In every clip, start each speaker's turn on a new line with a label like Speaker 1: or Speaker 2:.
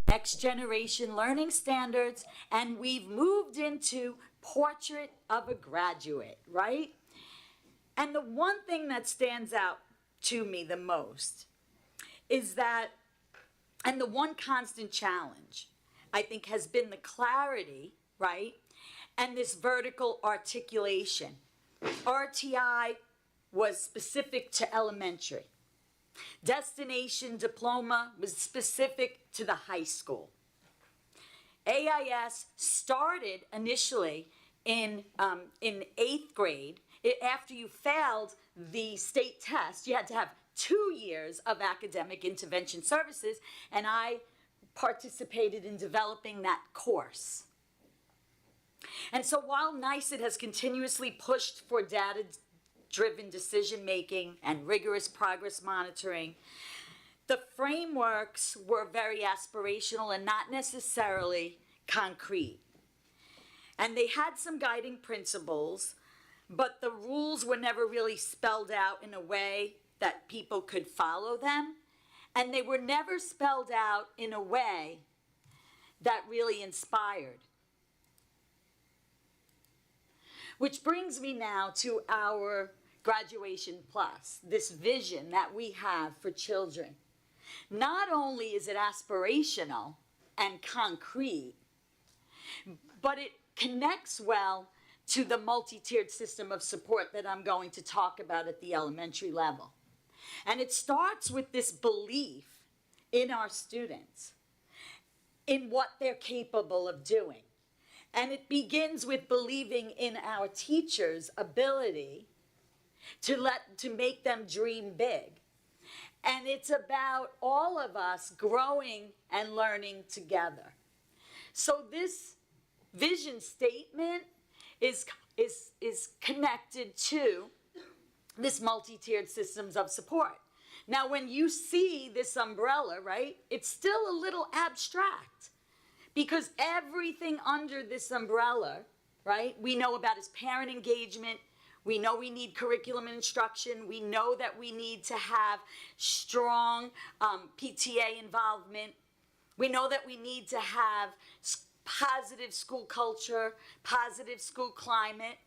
Speaker 1: Next Generation Learning Standards, and we've moved into Portrait of a Graduate, right? And the one thing that stands out to me the most is that, and the one constant challenge, I think, has been the clarity, right? And this vertical articulation. RTI was specific to elementary. Destination diploma was specific to the high school. AIS started initially in 8th grade. After you failed the state test, you had to have 2 years of academic intervention services, and I participated in developing that course. And so while NYSED has continuously pushed for data-driven decision-making and rigorous progress monitoring, the frameworks were very aspirational and not necessarily concrete. And they had some guiding principles, but the rules were never really spelled out in a way that people could follow them, and they were never spelled out in a way that really inspired. Which brings me now to our Graduation Plus, this vision that we have for children. Not only is it aspirational and concrete, but it connects well to the multi-tiered system of support that I'm going to talk about at the elementary level. And it starts with this belief in our students, in what they're capable of doing. And it begins with believing in our teachers' ability to make them dream big. And it's about all of us growing and learning together. So this vision statement is connected to this multi-tiered systems of support. Now, when you see this umbrella, right, it's still a little abstract because everything under this umbrella, right, we know about is parent engagement. We know we need curriculum and instruction. We know that we need to have strong PTA involvement. We know that we need to have positive school culture, positive school climate.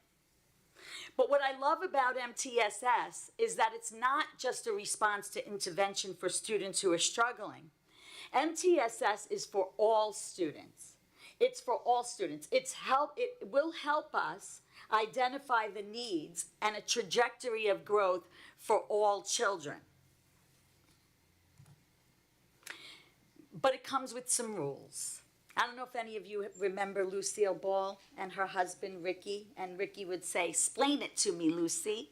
Speaker 1: But what I love about MTSS is that it's not just a response to intervention for students who are struggling. MTSS is for all students. It's for all students. It will help us identify the needs and a trajectory of growth for all children. But it comes with some rules. I don't know if any of you remember Lucille Ball and her husband, Ricky, and Ricky would say, "Explain it to me, Lucy."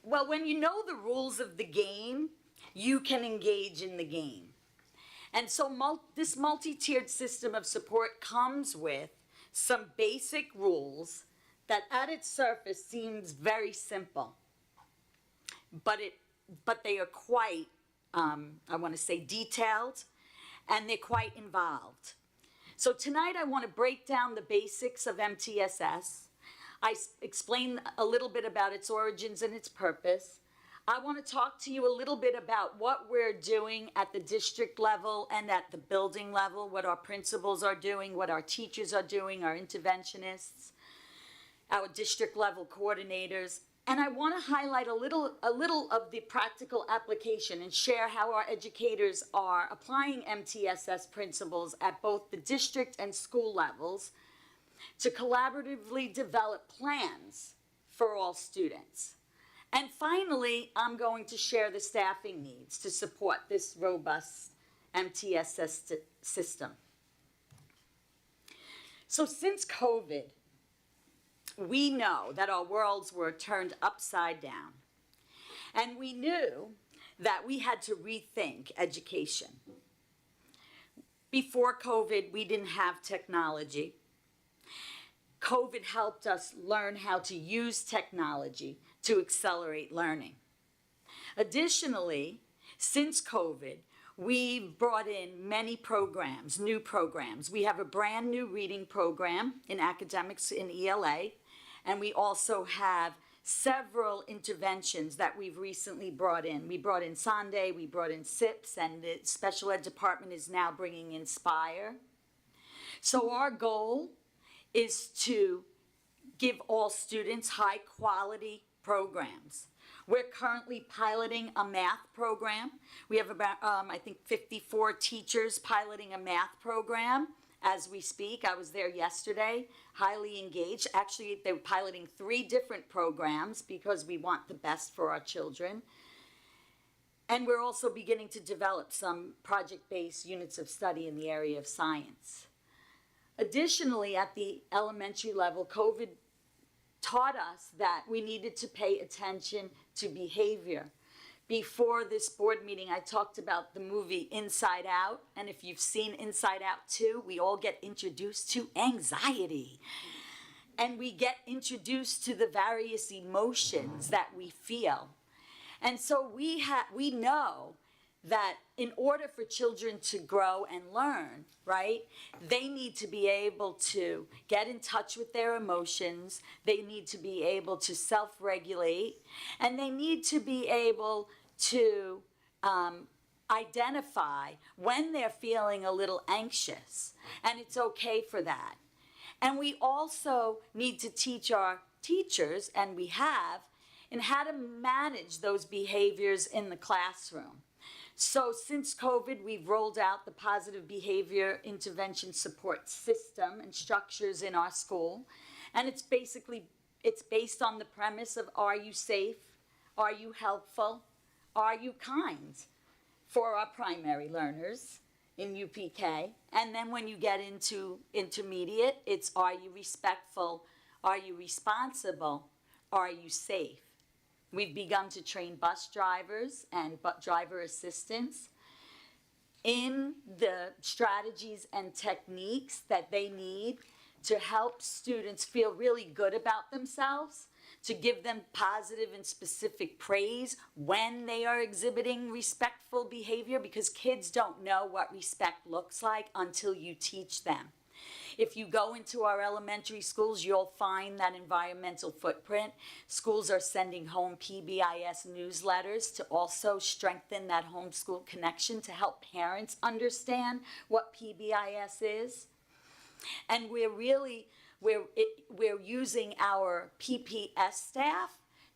Speaker 1: Well, when you know the rules of the game, you can engage in the game. And so this multi-tiered system of support comes with some basic rules that at its surface seems very simple, but they are quite, I want to say, detailed, and they're quite involved. So tonight I want to break down the basics of MTSS. I explain a little bit about its origins and its purpose. I want to talk to you a little bit about what we're doing at the district level and at the building level, what our principals are doing, what our teachers are doing, our interventionists, our district level coordinators. And I want to highlight a little of the practical application and share how our educators are applying MTSS principles at both the district and school levels to collaboratively develop plans for all students. And finally, I'm going to share the staffing needs to support this robust MTSS system. So since COVID, we know that our worlds were turned upside down. And we knew that we had to rethink education. Before COVID, we didn't have technology. COVID helped us learn how to use technology to accelerate learning. Additionally, since COVID, we've brought in many programs, new programs. We have a brand new reading program in academics in ELA, and we also have several interventions that we've recently brought in. We brought in Sunday, we brought in SIPS, and the special ed department is now bringing Inspire. So our goal is to give all students high quality programs. We're currently piloting a math program. We have about, I think 54 teachers piloting a math program as we speak. I was there yesterday, highly engaged. Actually, they were piloting 3 different programs because we want the best for our children. And we're also beginning to develop some project-based units of study in the area of science. Additionally, at the elementary level, COVID taught us that we needed to pay attention to behavior. Before this board meeting, I talked about the movie Inside Out, and if you've seen Inside Out 2, we all get introduced to anxiety. And we get introduced to the various emotions that we feel. And so we know that in order for children to grow and learn, right, they need to be able to get in touch with their emotions, they need to be able to self-regulate, and they need to be able to identify when they're feeling a little anxious, and it's okay for that. And we also need to teach our teachers, and we have, in how to manage those behaviors in the classroom. So since COVID, we've rolled out the positive behavior intervention support system and structures in our school. And it's based on the premise of, are you safe? Are you helpful? Are you kind? For our primary learners in UPK. And then when you get into intermediate, it's, are you respectful? Are you responsible? Are you safe? We've begun to train bus drivers and driver assistants in the strategies and techniques that they need to help students feel really good about themselves, to give them positive and specific praise when they are exhibiting respectful behavior, because kids don't know what respect looks like until you teach them. If you go into our elementary schools, you'll find that environmental footprint. Schools are sending home PBIS newsletters to also strengthen that homeschool connection, to help parents understand what PBIS is. And we're using our PPS staff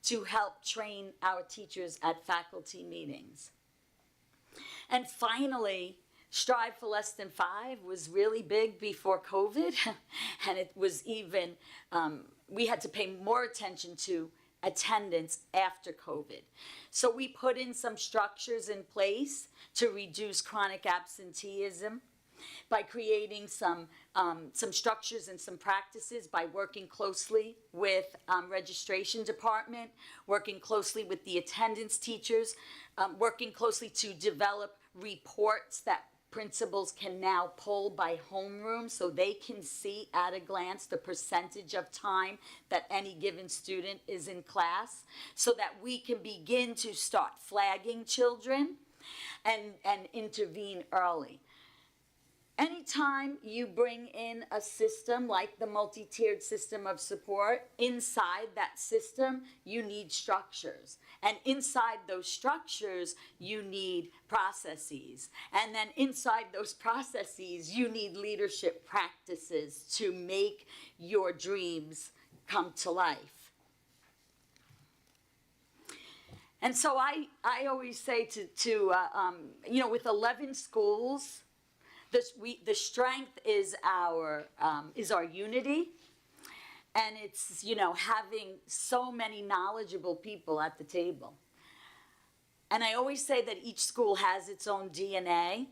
Speaker 1: to help train our teachers at faculty meetings. And finally, Strive for Less Than 5 was really big before COVID, and it was even, we had to pay more attention to attendance after COVID. So we put in some structures in place to reduce chronic absenteeism by creating some structures and some practices, by working closely with registration department, working closely with the attendance teachers, working closely to develop reports that principals can now pull by homeroom, so they can see at a glance the percentage of time that any given student is in class, so that we can begin to start flagging children and intervene early. Anytime you bring in a system like the multi-tiered system of support, inside that system, you need structures. And inside those structures, you need processes. And then inside those processes, you need leadership practices to make your dreams come to life. And so I always say with 11 schools, the strength is our unity, and it's having so many knowledgeable people at the table. And I always say that each school has its own DNA,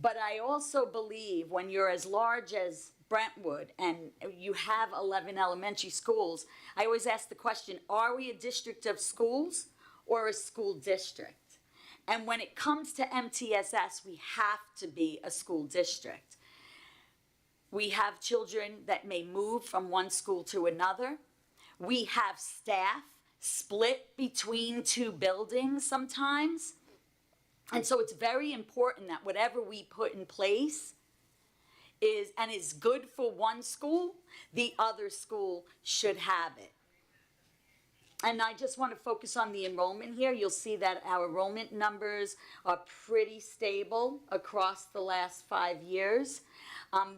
Speaker 1: but I also believe when you're as large as Brentwood and you have 11 elementary schools, I always ask the question: are we a district of schools or a school district? And when it comes to MTSS, we have to be a school district. We have children that may move from one school to another. We have staff split between 2 buildings sometimes. And so it's very important that whatever we put in place is good for one school, the other school should have it. And I just want to focus on the enrollment here. You'll see that our enrollment numbers are pretty stable across the last 5 years.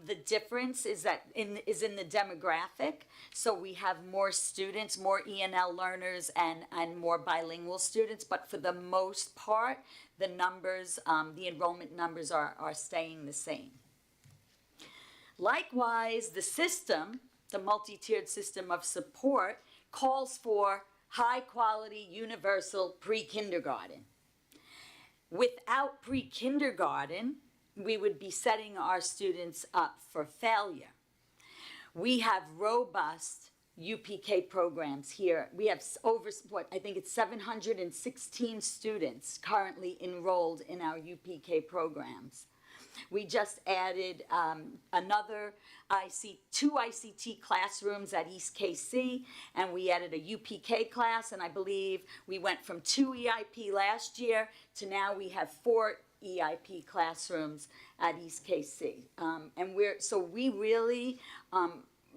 Speaker 1: The difference is that is in the demographic. So we have more students, more ENL learners, and more bilingual students. But for the most part, the numbers, the enrollment numbers are staying the same. Likewise, the system, the multi-tiered system of support, calls for high-quality, universal pre-kindergarten. Without pre-kindergarten, we would be setting our students up for failure. We have robust UPK programs here. We have over, I think it's 716 students currently enrolled in our UPK programs. We just added two ICT classrooms at East KC, and we added a UPK class, and I believe we went from 2 EIP last year to now we have 4 EIP classrooms at East KC. And we really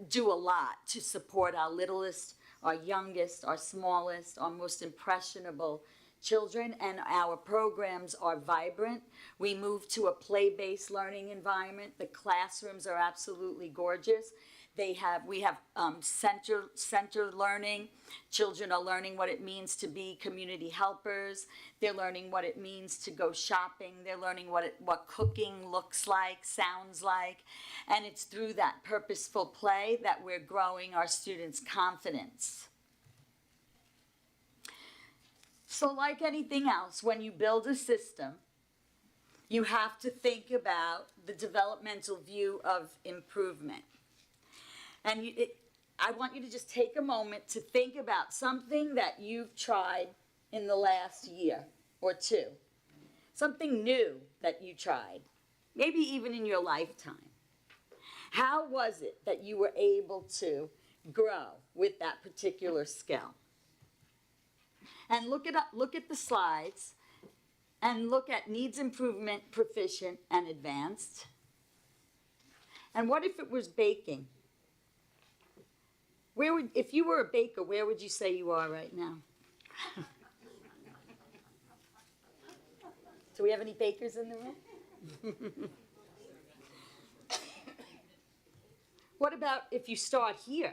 Speaker 1: do a lot to support our littlest, our youngest, our smallest, our most impressionable children, and our programs are vibrant. We moved to a play-based learning environment. The classrooms are absolutely gorgeous. We have center learning. Children are learning what it means to be community helpers. They're learning what it means to go shopping. They're learning what cooking looks like, sounds like. And it's through that purposeful play that we're growing our students' confidence. So like anything else, when you build a system, you have to think about the developmental view of improvement. And I want you to just take a moment to think about something that you've tried in the last year or two. Something new that you tried, maybe even in your lifetime. How was it that you were able to grow with that particular skill? And look at the slides and look at needs improvement, proficient, and advanced. And what if it was baking? If you were a baker, where would you say you are right now? Do we have any bakers in the room? What about if you start here?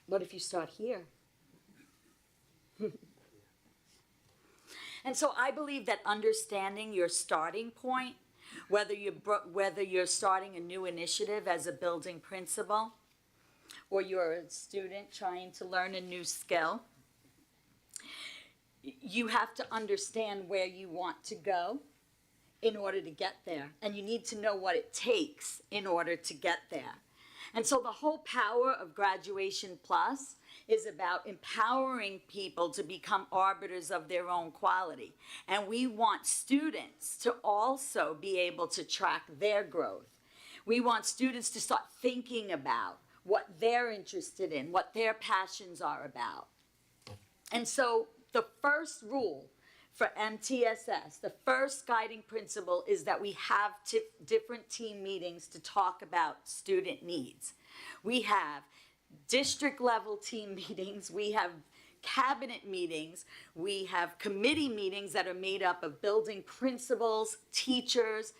Speaker 1: What if you start here? And so I believe that understanding your starting point, whether you're starting a new initiative as a building principal, or you're a student trying to learn a new skill, you have to understand where you want to go in order to get there. And you need to know what it takes in order to get there. And so the whole power of Graduation Plus is about empowering people to become arbiters of their own quality. And we want students to also be able to track their growth. We want students to start thinking about what they're interested in, what their passions are about. And so the first rule for MTSS, the first guiding principle is that we have different team meetings to talk about student needs. We have district level team meetings, we have cabinet meetings, we have committee meetings that are made up of building principals, teachers.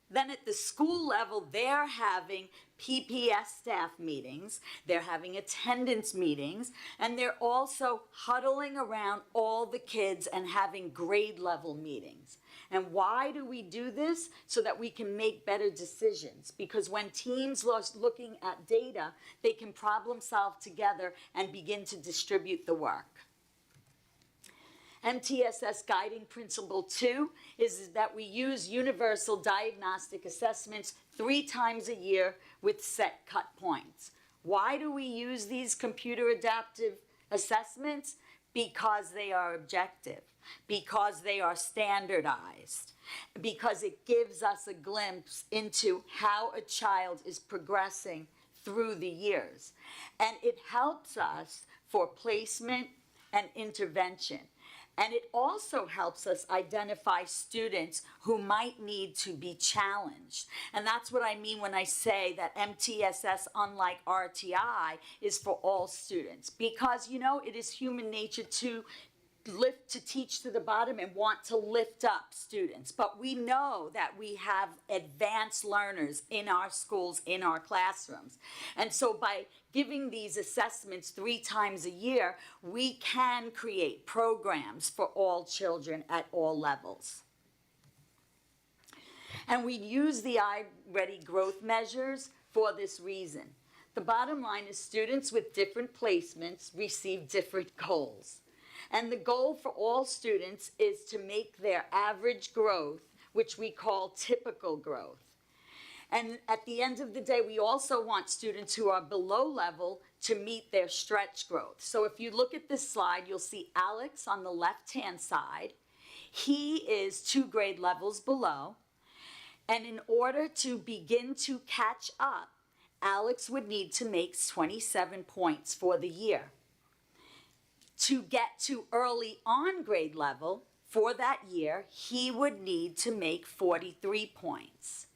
Speaker 1: Then at the school level, they're having PPS staff meetings, they're having attendance meetings, and they're also huddling around all the kids and having grade level meetings. And why do we do this? So that we can make better decisions. Because when teams are looking at data, they can problem solve together and begin to distribute the work. MTSS guiding principle 2 is that we use universal diagnostic assessments 3 times a year with set cut points. Why do we use these computer adaptive assessments? Because they are objective, because they are standardized, because it gives us a glimpse into how a child is progressing through the years. And it helps us for placement and intervention. And it also helps us identify students who might need to be challenged. And that's what I mean when I say that MTSS, unlike RTI, is for all students. Because, you know, it is human nature to teach to the bottom and want to lift up students. But we know that we have advanced learners in our schools, in our classrooms. And so by giving these assessments 3 times a year, we can create programs for all children at all levels. And we use the iReady growth measures for this reason. The bottom line is students with different placements receive different goals. And the goal for all students is to make their average growth, which we call typical growth. And at the end of the day, we also want students who are below level to meet their stretch growth. So if you look at this slide, you'll see Alex on the left-hand side. He is 2 grade levels below. And in order to begin to catch up, Alex would need to make 27 points for the year. To get to early on grade level for that year, he would need to make 43 points.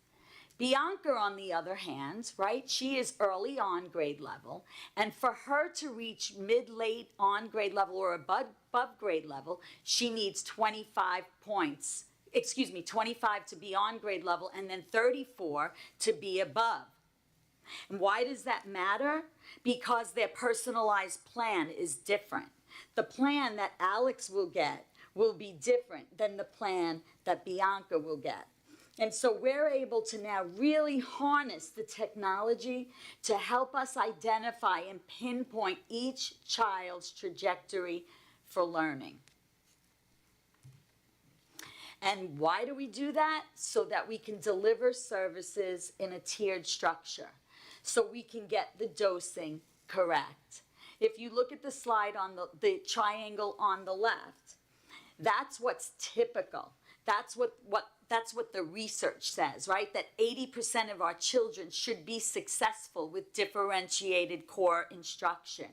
Speaker 1: Bianca, on the other hand, right, she is early on grade level, and for her to reach mid-late on grade level or above grade level, she needs 25 points. 25 to be on grade level, and then 34 to be above. And why does that matter? Because their personalized plan is different. The plan that Alex will get will be different than the plan that Bianca will get. And so we're able to now really harness the technology to help us identify and pinpoint each child's trajectory for learning. And why do we do that? So that we can deliver services in a tiered structure, so we can get the dosing correct. If you look at the slide on the triangle on the left, that's what's typical. That's what the research says, right? That 80% of our children should be successful with differentiated core instruction.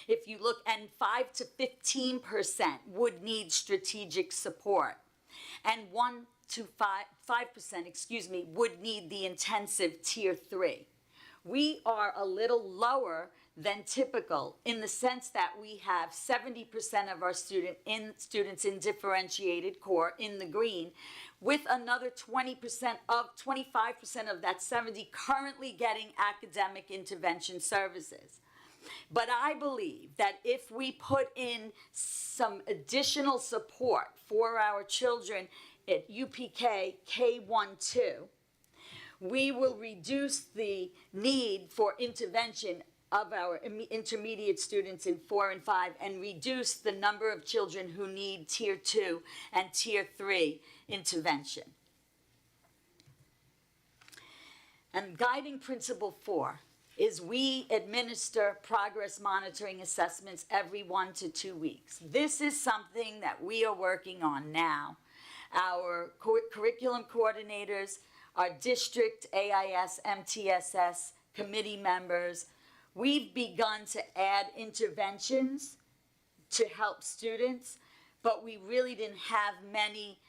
Speaker 1: If you look, and 5 to 15% would need strategic support, and 1 to 5%, would need the intensive tier 3. We are a little lower than typical in the sense that we have 70% of our students in differentiated core in the green, with another 25% of that 70 currently getting academic intervention services. But I believe that if we put in some additional support for our children at UPK K1-2, we will reduce the need for intervention of our intermediate students in 4 and 5 and reduce the number of children who need tier 2 and tier 3 intervention. And guiding principle 4 is we administer progress monitoring assessments every 1 to 2 weeks. This is something that we are working on now. Our curriculum coordinators, our district AIS, MTSS committee members, we've begun to add interventions to help students, but we really didn't have many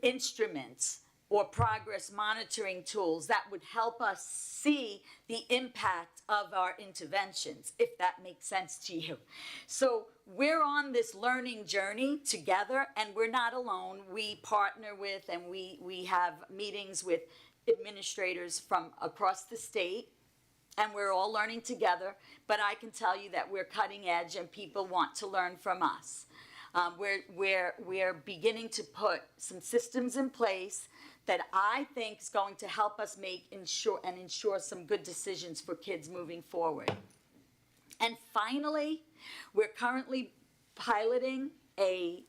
Speaker 1: instruments or progress monitoring tools that would help us see the impact of our interventions, if that makes sense to you. So we're on this learning journey together, and we're not alone. We partner with and we have meetings with administrators from across the state, and we're all learning together. But I can tell you that we're cutting edge and people want to learn from us. We're beginning to put some systems in place that I think is going to help us ensure some good decisions for kids moving forward. And finally, we're currently piloting a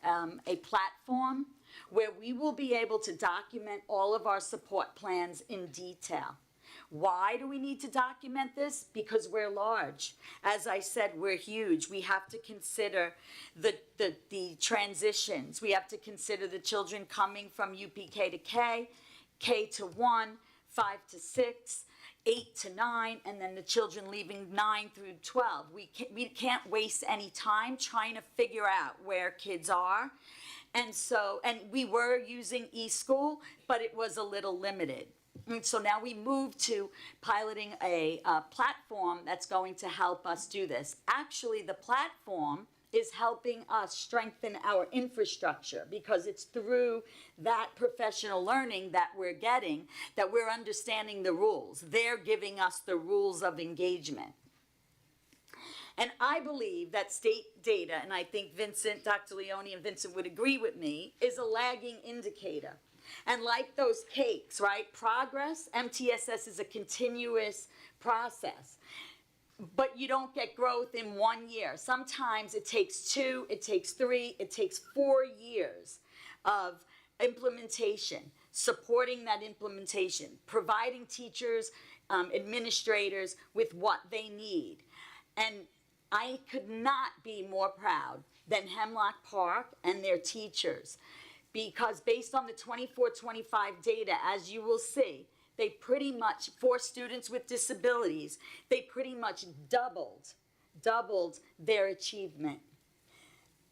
Speaker 1: platform where we will be able to document all of our support plans in detail. Why do we need to document this? Because we're large. As I said, we're huge. We have to consider the transitions. We have to consider the children coming from UPK to K, K to 1, 5 to 6. 8 to 9, and then the children leaving 9 through 12. We can't waste any time trying to figure out where kids are. And we were using eSchool, but it was a little limited. And so now we move to piloting a platform that's going to help us do this. Actually, the platform is helping us strengthen our infrastructure, because it's through that professional learning that we're getting that we're understanding the rules. They're giving us the rules of engagement. And I believe that state data, and I think Vincent, Dr. Leone and Vincent would agree with me, is a lagging indicator. And like those cakes, right? Progress, MTSS is a continuous process. But you don't get growth in 1 year. Sometimes it takes 2, it takes 3, it takes 4 years of implementation, supporting that implementation, providing teachers, administrators with what they need. And I could not be more proud than Hemlock Park and their teachers, because based on the 24-25 data, as you will see, they pretty much, for students with disabilities, they pretty much doubled their achievement.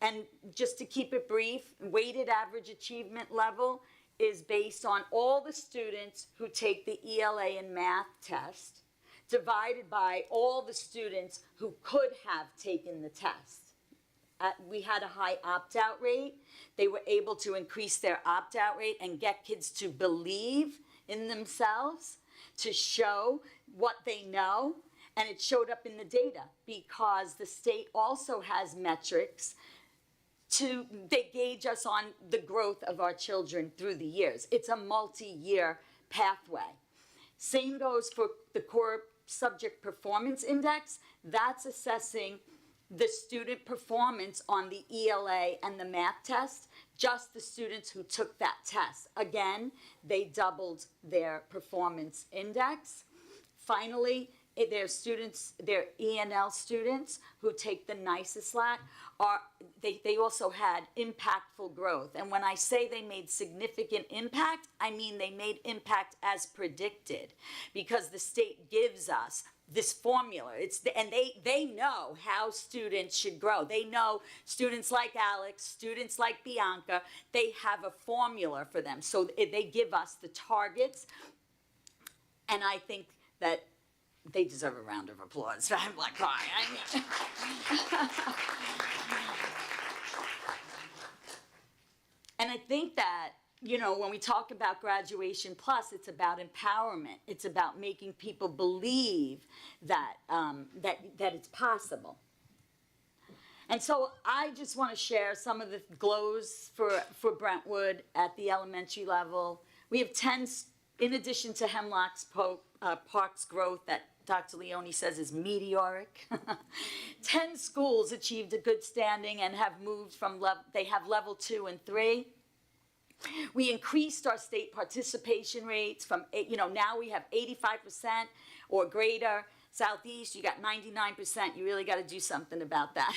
Speaker 1: And just to keep it brief, weighted average achievement level is based on all the students who take the ELA and math test, divided by all the students who could have taken the test. We had a high opt-out rate. They were able to increase their opt-out rate and get kids to believe in themselves, to show what they know, and it showed up in the data because the state also has metrics they gauge us on the growth of our children through the years. It's a multi-year pathway. Same goes for the Core Subject Performance Index. That's assessing the student performance on the ELA and the math test, just the students who took that test. Again, they doubled their performance index. Finally, their students, their ENL students who take the NYSESLAT, they also had impactful growth. And when I say they made significant impact, I mean they made impact as predicted, because the state gives us this formula. And they know how students should grow. They know students like Alex, students like Bianca, they have a formula for them. So they give us the targets. And I think that they deserve a round of applause. I'm like crying. And I think that, you know, when we talk about Graduation Plus, it's about empowerment. It's about making people believe that, that it's possible. And so I just want to share some of the glows for Brentwood at the elementary level. We have 10, in addition to Hemlock Park's growth that Dr. Leone says is meteoric. 10 schools achieved a good standing and have moved from they have level 2 and 3. We increased our state participation rates from, now we have 85% or greater. Southeast, you got 99%. You really got to do something about that.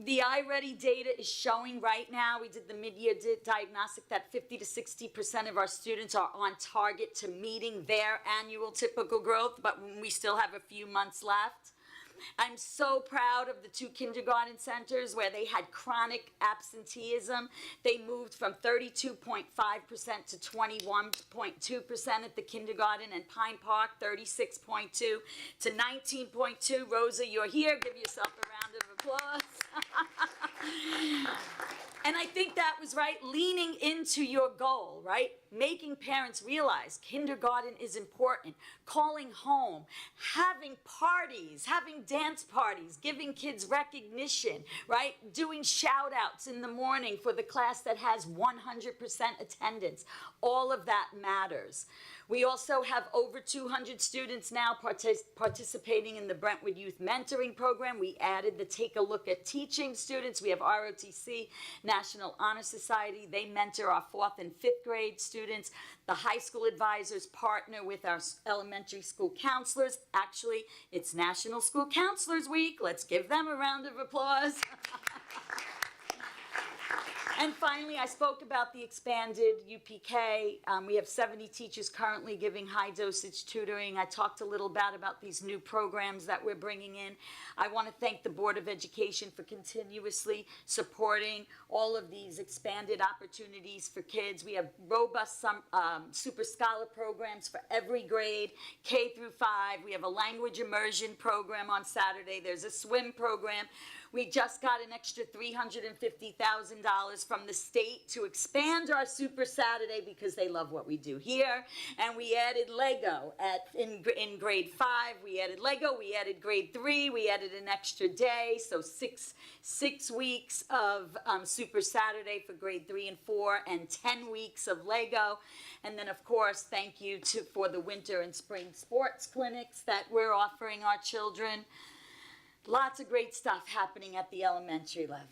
Speaker 1: The iReady data is showing right now, we did the mid-year diagnostic, that 50 to 60% of our students are on target to meeting their annual typical growth, but we still have a few months left. I'm so proud of the 2 kindergarten centers where they had chronic absenteeism. They moved from 32.5% to 21.2% at the kindergarten, and Pine Park 36.2 to 19.2. Rosa, you're here. Give yourself a round of applause. And I think that was right, leaning into your goal, right? Making parents realize kindergarten is important, calling home, having parties, having dance parties, giving kids recognition, right? Doing shout outs in the morning for the class that has 100% attendance. All of that matters. We also have over 200 students now participating in the Brentwood Youth Mentoring Program. We added the Take a Look at Teaching students. We have ROTC, National Honor Society. They mentor our 4th and 5th grade students. The high school advisors partner with our elementary school counselors. Actually, it's National School Counselors Week. Let's give them a round of applause. And finally, I spoke about the expanded UPK. We have 70 teachers currently giving high dosage tutoring. I talked a little bit about these new programs that we're bringing in. I want to thank the Board of Education for continuously supporting all of these expanded opportunities for kids. We have robust Super Scholar programs for every grade, K through 5. We have a language immersion program on Saturday. There's a swim program. We just got an extra $350,000 from the state to expand our Super Saturday because they love what we do here. And we added Lego in grade 5. We added Lego. We added grade 3. We added an extra day. So six weeks of Super Saturday for grade 3 and 4, and 10 weeks of Lego. And then, of course, thank you for the winter and spring sports clinics that we're offering our children. Lots of great stuff happening at the elementary level.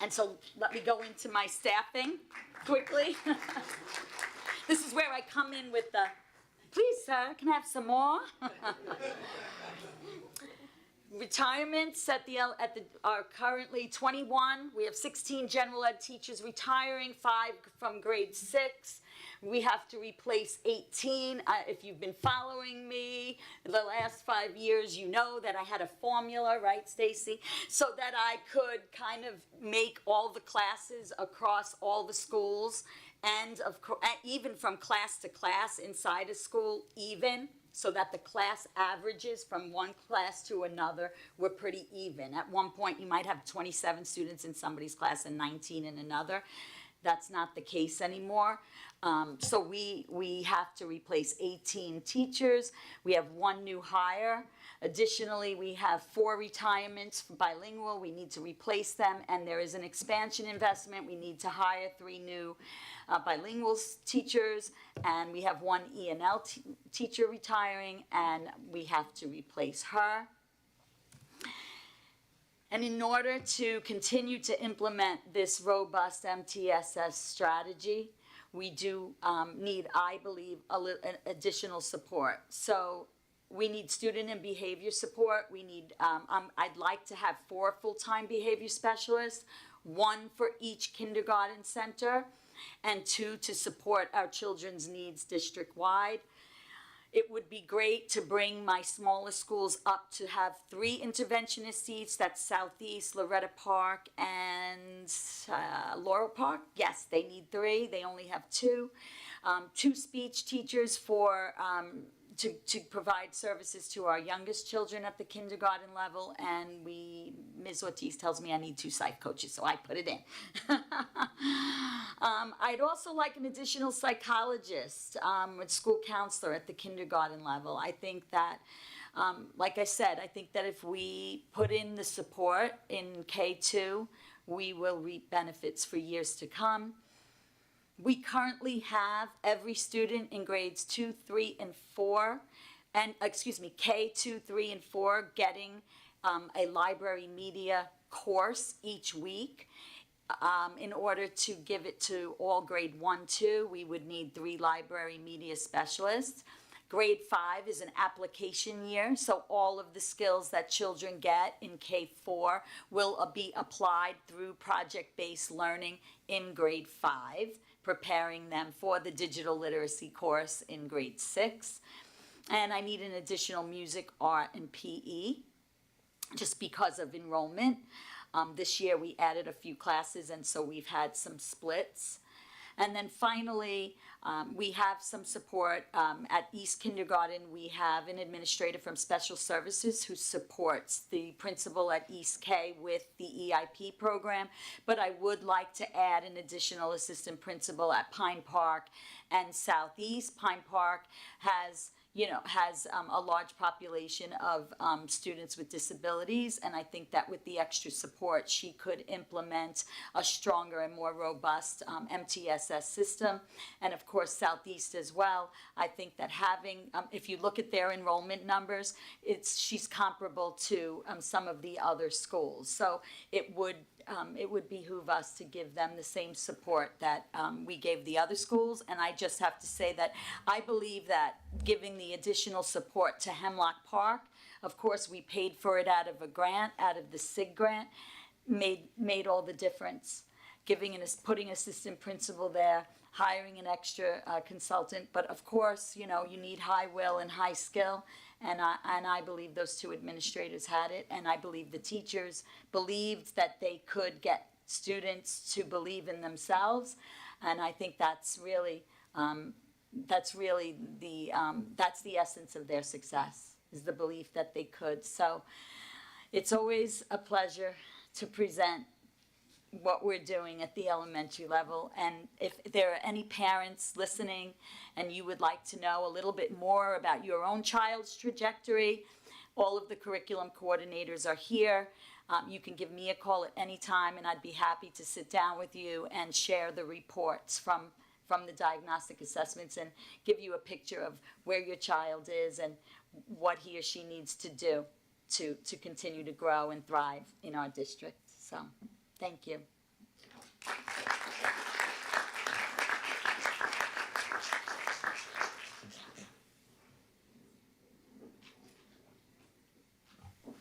Speaker 1: And so let me go into my staffing quickly. This is where I come in with the, please sir, can I have some more? Retirements are currently 21. We have 16 general ed teachers retiring, 5 from grade 6. We have to replace 18. If you've been following me the last 5 years, you know that I had a formula, right, Stacy? So that I could kind of make all the classes across all the schools, and even from class to class inside a school, even, so that the class averages from one class to another were pretty even. At one point, you might have 27 students in somebody's class and 19 in another. That's not the case anymore. So we have to replace 18 teachers. We have 1 new hire. Additionally, we have 4 retirements for bilingual. We need to replace them, and there is an expansion investment. We need to hire 3 new bilingual teachers, and we have 1 E&L teacher retiring, and we have to replace her. And in order to continue to implement this robust MTSS strategy, we do need, I believe, additional support. So we need student and behavior support. We need, I'd like to have 4 full-time behavior specialists, 1 for each kindergarten center, and 2 to support our children's needs district-wide. It would be great to bring my smallest schools up to have 3 interventionist seats. That's Southeast, Loretta Park, and Laurel Park. Yes, they need 3. They only have 2. 2 speech teachers for to provide services to our youngest children at the kindergarten level, and Ms. Ortiz tells me I need 2 psych coaches, so I put it in. I'd also like an additional psychologist, a school counselor at the kindergarten level. I think that, like I said, I think that if we put in the support in K2, we will reap benefits for years to come. We currently have every student in grades 2, 3, and 4, and K2, 3, and 4 getting a library media course each week. In order to give it to all grade 1, 2, we would need 3 library media specialists. Grade 5 is an application year, so all of the skills that children get in K4 will be applied through project-based learning in grade 5, preparing them for the digital literacy course in grade 6. And I need an additional music, art, and PE, just because of enrollment. This year we added a few classes, and so we've had some splits. And then finally, we have some support at East Kindergarten. We have an administrator from Special Services who supports the principal at East K with the EIP program. But I would like to add an additional assistant principal at Pine Park and Southeast. Pine Park has a large population of students with disabilities, and I think that with the extra support, she could implement a stronger and more robust MTSS system. And of course, Southeast as well. I think that having, if you look at their enrollment numbers, she's comparable to some of the other schools. So it would behoove us to give them the same support that we gave the other schools. And I just have to say that I believe that giving the additional support to Hemlock Park, of course we paid for it out of a grant, out of the SIG grant, made all the difference. putting assistant principal there, hiring an extra consultant. But of course, you know, you need high will and high skill. And I believe those two administrators had it. And I believe the teachers believed that they could get students to believe in themselves. And I think that's really that's the essence of their success, is the belief that they could. So it's always a pleasure to present what we're doing at the elementary level. And if there are any parents listening and you would like to know a little bit more about your own child's trajectory, all of the curriculum coordinators are here. You can give me a call at any time, and I'd be happy to sit down with you and share the reports from the diagnostic assessments and give you a picture of where your child is and what he or she needs to do to continue to grow and thrive in our district. So, thank you.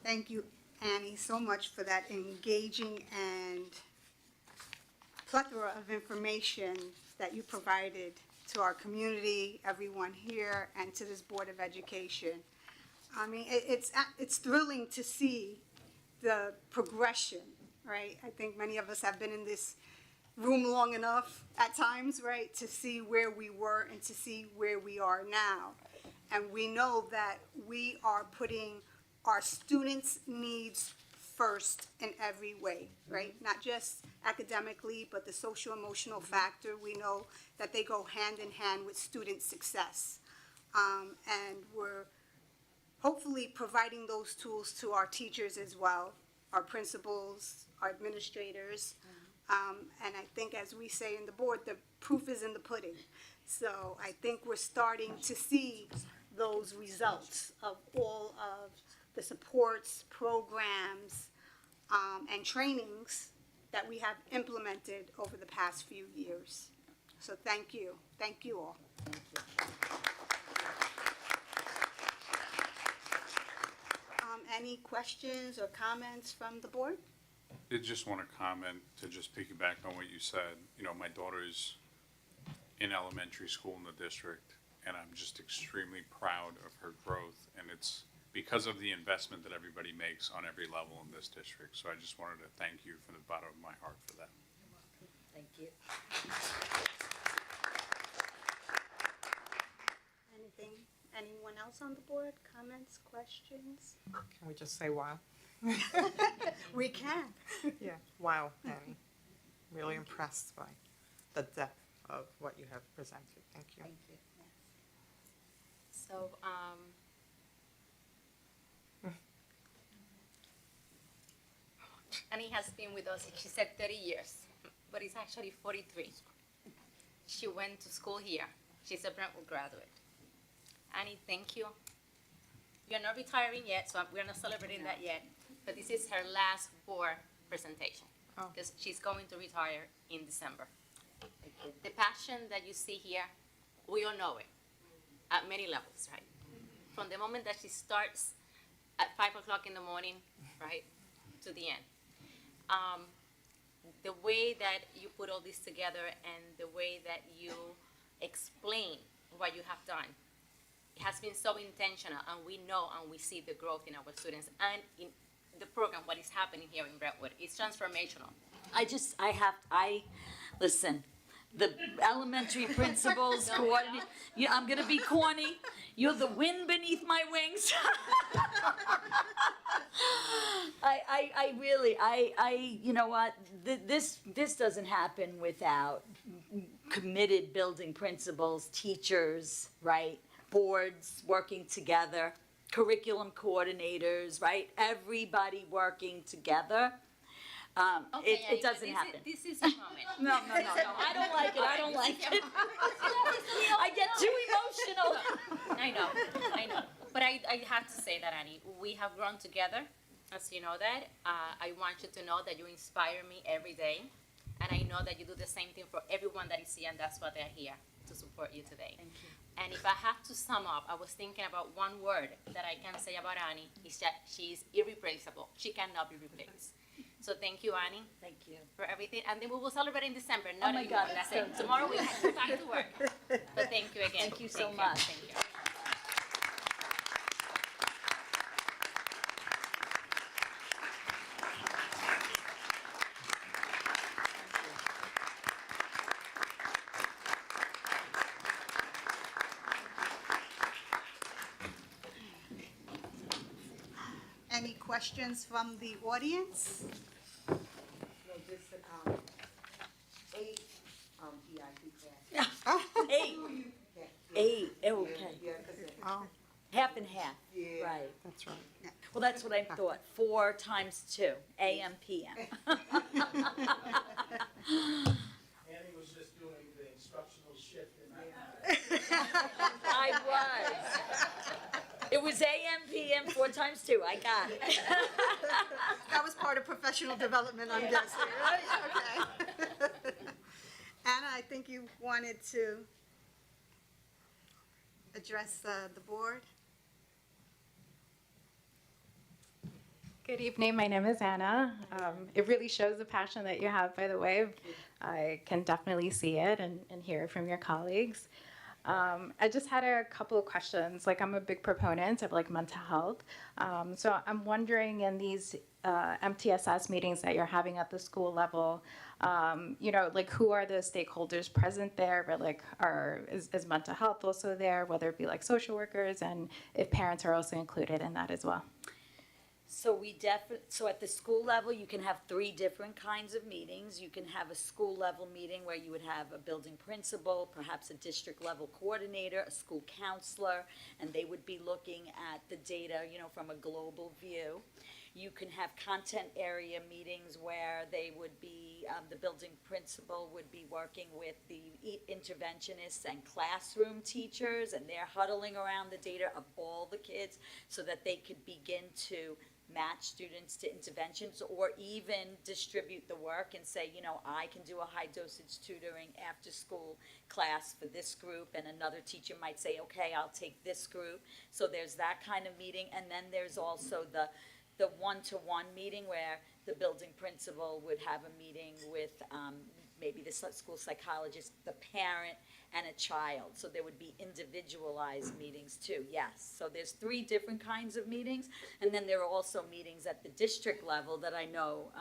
Speaker 2: Thank you, Annie, so much for that engaging and plethora of information that you provided to our community, everyone here, and to this Board of Education. I mean, it's thrilling to see the progression, right? I think many of us have been in this room long enough at times, right, to see where we were and to see where we are now. And we know that we are putting our students' needs first in every way, right? Not just academically, but the social-emotional factor. We know that they go hand in hand with student success. And we're hopefully providing those tools to our teachers as well, our principals, our administrators. And I think, as we say in the board, the proof is in the pudding. So I think we're starting to see those results of all of the supports, programs, and trainings that we have implemented over the past few years. So thank you. Thank you all. Any questions or comments from the board?
Speaker 3: I just want to comment to just piggyback on what you said. You know, my daughter's in elementary school in the district, and I'm just extremely proud of her growth. And it's because of the investment that everybody makes on every level in this district. So I just wanted to thank you from the bottom of my heart for that.
Speaker 1: Thank you.
Speaker 2: Anyone else on the board? Comments, questions?
Speaker 4: Can we just say wow?
Speaker 2: We can.
Speaker 4: Yeah, wow, Annie. Really impressed by the depth of what you have presented. Thank you.
Speaker 2: Thank you.
Speaker 5: So, Annie has been with us, she said 30 years, but it's actually 43. She went to school here. She's a Brentwood graduate. Annie, thank you. You're not retiring yet, so we're not celebrating that yet, but this is her last board presentation, because she's going to retire in December. The passion that you see here, we all know it, at many levels, right? From the moment that she starts at 5 o'clock in the morning, right, to the end. The way that you put all this together and the way that you explain what you have done, it has been so intentional, and we know and we see the growth in our students and in the program, what is happening here in Brentwood. It's transformational.
Speaker 1: Listen, the elementary principals, coordinate, I'm gonna be corny. You're the wind beneath my wings. I really, you know what, this doesn't happen without committed building principals, teachers, right? Boards working together, curriculum coordinators, right? Everybody working together. It doesn't happen.
Speaker 5: This is your moment.
Speaker 1: No, I don't like it. I get too emotional.
Speaker 5: I know. But I have to say that, Annie, we have grown together, as you know that. I want you to know that you inspire me every day. And I know that you do the same thing for everyone that is here, and that's why they're here, to support you today.
Speaker 1: Thank you.
Speaker 5: And if I have to sum up, I was thinking about one word that I can say about Annie, is that she is irreplaceable. She cannot be replaced. So thank you, Annie,
Speaker 1: Thank you.
Speaker 5: for everything. And then we will celebrate in December, not
Speaker 1: my
Speaker 5: anymore.
Speaker 1: God,
Speaker 5: That's
Speaker 1: that's
Speaker 5: it.
Speaker 1: so
Speaker 5: Tomorrow we have to back to work. But thank you again.
Speaker 1: Thank you so much.
Speaker 5: Thank you.
Speaker 2: Any questions from the audience?
Speaker 6: No, just, eight, EIP class.
Speaker 1: Eight,
Speaker 6: Yeah,
Speaker 1: eight, okay.
Speaker 6: yeah, 'cause it-
Speaker 4: Oh,
Speaker 1: Half and half,
Speaker 6: Yeah.
Speaker 1: right.
Speaker 4: that's right.
Speaker 1: Well, that's what I thought, 4 times 2, AM, PM.
Speaker 7: Annie was just doing the instructional shift in that.
Speaker 1: I was. It was AM, PM, 4 times 2, I got it.
Speaker 2: That was part of professional development, I'm guessing, right? Okay. Anna, I think you wanted to address the board.
Speaker 8: Good evening. My name is Anna. It really shows the passion that you have, by the way. I can definitely see it and hear it from your colleagues. I just had a couple of questions. Like, I'm a big proponent of like mental health. So I'm wondering, in these MTSS meetings that you're having at the school level, like, who are the stakeholders present there? But like, is mental health also there? Whether it be like social workers, and if parents are also included in that as well.
Speaker 1: So at the school level, you can have 3 different kinds of meetings. You can have a school level meeting where you would have a building principal, perhaps a district level coordinator, a school counselor, and they would be looking at the data, from a global view. You can have content area meetings where they would be, the building principal would be working with the interventionists and classroom teachers, and they're huddling around the data of all the kids so that they could begin to match students to interventions, or even distribute the work and say, I can do a high dosage tutoring after school class for this group, and another teacher might say, okay, I'll take this group. So there's that kind of meeting, and then there's also the one-to-one meeting where the building principal would have a meeting with maybe the school psychologist, the parent, and a child. So there would be individualized meetings too, yes. So there's 3 different kinds of meetings. And then there are also meetings at the district level that I know,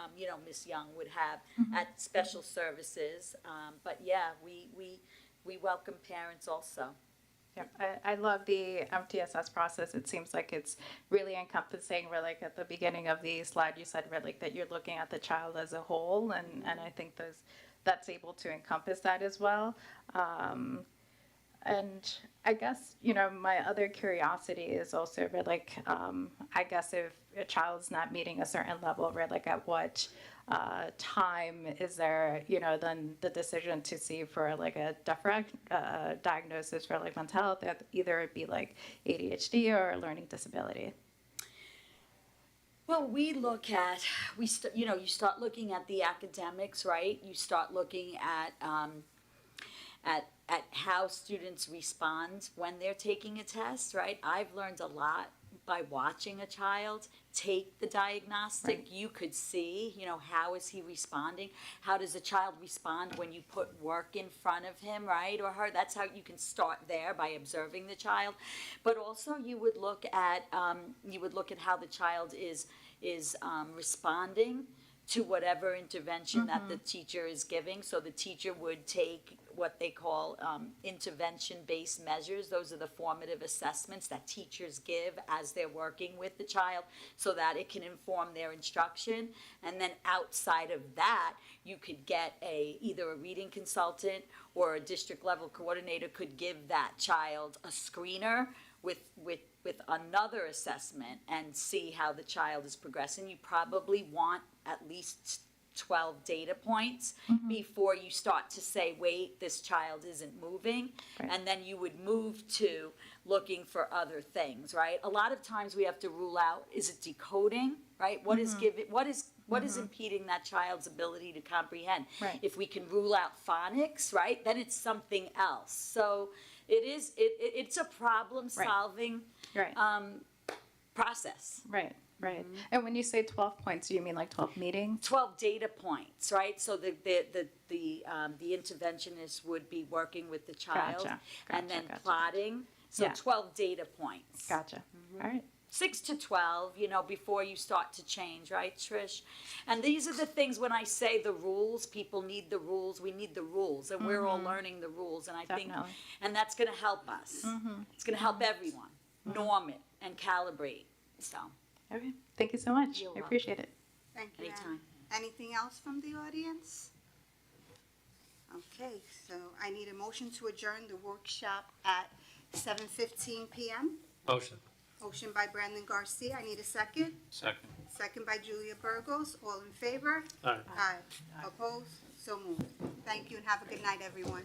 Speaker 1: Ms. Young would have at special services. But yeah, we welcome parents also.
Speaker 8: Yeah, I love the MTSS process. It seems like it's really encompassing. Where like at the beginning of the slide, you said like that you're looking at the child as a whole, and I think that's able to encompass that as well. And I guess, my other curiosity is also like, I guess if a child's not meeting a certain level, right, like at what time is there, then the decision to see for like a different diagnosis for like mental health, either it be like ADHD or learning disability.
Speaker 1: Well, we look at, you start looking at the academics, right? You start looking at how students respond when they're taking a test, right? I've learned a lot by watching a child take the diagnostic.
Speaker 8: Right.
Speaker 1: You could see, how is he responding? How does a child respond when you put work in front of him, right, or her? That's how you can start there, by observing the child. But also you would look at how the child is responding to whatever intervention that the teacher is giving. So the teacher would take what they call intervention-based measures. Those are the formative assessments that teachers give as they're working with the child, so that it can inform their instruction. And then outside of that, you could get either a reading consultant or a district level coordinator could give that child a screener with another assessment and see how the child is progressing. You probably want at least 12 data points before you start to say, wait, this child isn't moving.
Speaker 8: Right.
Speaker 1: And then you would move to looking for other things, right? A lot of times we have to rule out, is it decoding, right? What is impeding that child's ability to comprehend?
Speaker 8: Right.
Speaker 1: If we can rule out phonics, right, then it's something else. So it's a problem solving
Speaker 8: Right.
Speaker 1: process.
Speaker 8: Right. Right. And when you say 12 points, do you mean like 12 meetings?
Speaker 1: 12 data points, right? So the interventionist would be working with the child
Speaker 8: Gotcha,
Speaker 1: and then
Speaker 8: gotcha.
Speaker 1: plotting. So
Speaker 8: Yeah.
Speaker 1: 12 data points.
Speaker 8: Gotcha. All right.
Speaker 1: 6 to 12, before you start to change, right, Trish? And these are the things when I say the rules, people need the rules, we need the rules, and we're all learning the rules, and I think,
Speaker 8: Definitely.
Speaker 1: and that's gonna help us. It's gonna help everyone norm it and calibrate, so,
Speaker 8: Okay. Thank you so much.
Speaker 1: You're
Speaker 8: I appreciate it.
Speaker 2: Thank you. Ann.
Speaker 1: anytime.
Speaker 2: Anything else from the audience? Okay, so I need a motion to adjourn the workshop at 7:15 PM.
Speaker 7: Motion.
Speaker 2: Motion by Brandon Garcia. I need a second.
Speaker 3: Second.
Speaker 2: Second by Julia Burgos. All in favor?
Speaker 7: Aye.
Speaker 2: Aye. Opposed? So moved. Thank you and have a good night, everyone.